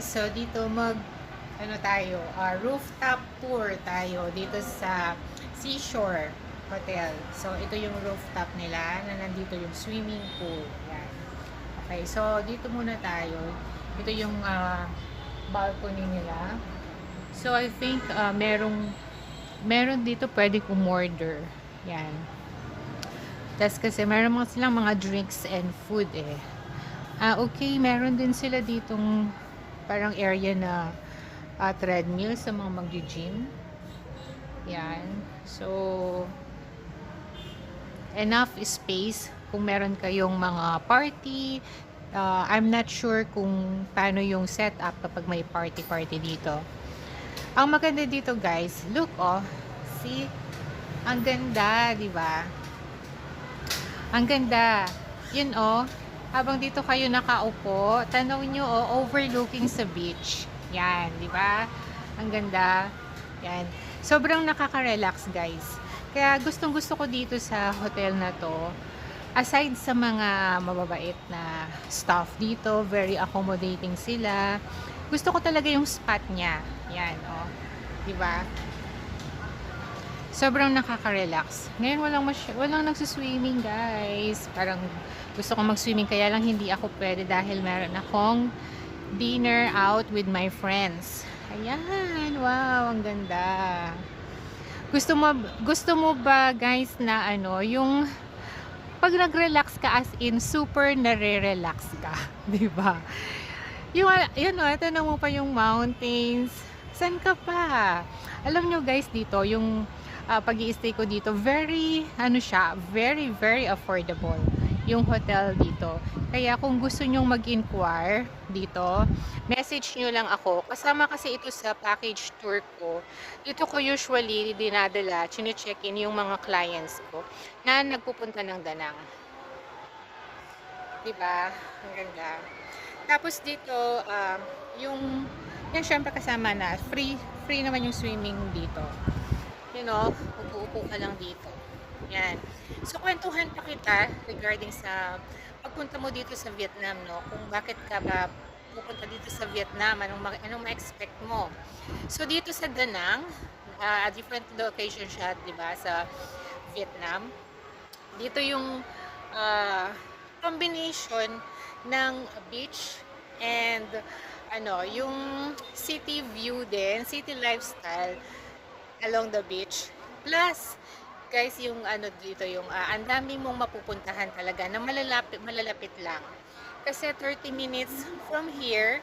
guys, so dito ano tayo, rooftop tour tayo dito sa Seashore Hotel. So ito yung rooftop nila na nandito yung swimming pool. Yan. Okay, so dito muna tayo. Ito yung balcony nila. So I think meron dito pwedeng umorder. Yan. Tapos kasi meron mga silang mga drinks and food eh. Okay, meron din sila ditong parang area na treadmill sa mga magji-gym. Yan. So, enough space kung meron kayong mga party. I'm not sure kung paano yung setup kapag may party dito. Ang maganda dito guys, look oh. See? Ang ganda, di ba? Ang ganda. Yun oh. Habang dito kayo nakaupo, tanawin nyo oh, overlooking sa beach. Yan, di ba? Ang ganda. Yan. Sobrang nakaka-relax, guys. Kaya gustong-gusto ko dito sa hotel na to. Aside sa mga mababait na staff dito, very accommodating sila. Gusto ko talaga yung spot niya. Yan, oh. Di ba? Sobrang nakaka-relax. Ngayon walang nagsuswimming, guys. Parang gusto ko mag-swimming kaya lang hindi ako pwede dahil meron akong dinner out with my friends. Ayan, wow, ang ganda. Gusto mo ba guys na yung pag nag-relax ka as in super nare-relax ka, 'di ba? Yun tanong mo pa yung mountains. San ka pa? Alam nyo guys dito, yung pag-i-stay ko dito, very very affordable yung hotel dito. Kaya kung gusto nyong mag-inquire dito, message nyo lang ako. Kasama kasi ito sa package tour ko. Dito ko usually dinadala, chine-check-in yung mga clients ko na nagpupunta ng Danang. Diba? Ang ganda. Tapos dito, yan syempre kasama na, free naman yung swimming dito. You know, upo-upo ka lang dito. Yan. So, kwentuhan pa kita regarding sa pagpunta mo dito sa Vietnam, no? Kung bakit ka ba pupunta dito sa Vietnam, anong ma-expect mo. So, dito sa Da Nang, different location siya, di ba, sa Vietnam. Dito yung combination ng beach and yung city view din, city lifestyle along the beach. Plus, guys, yung dito, yung ang dami mong mapupuntahan talaga na malalapit lang. Kasi 30 minutes from here,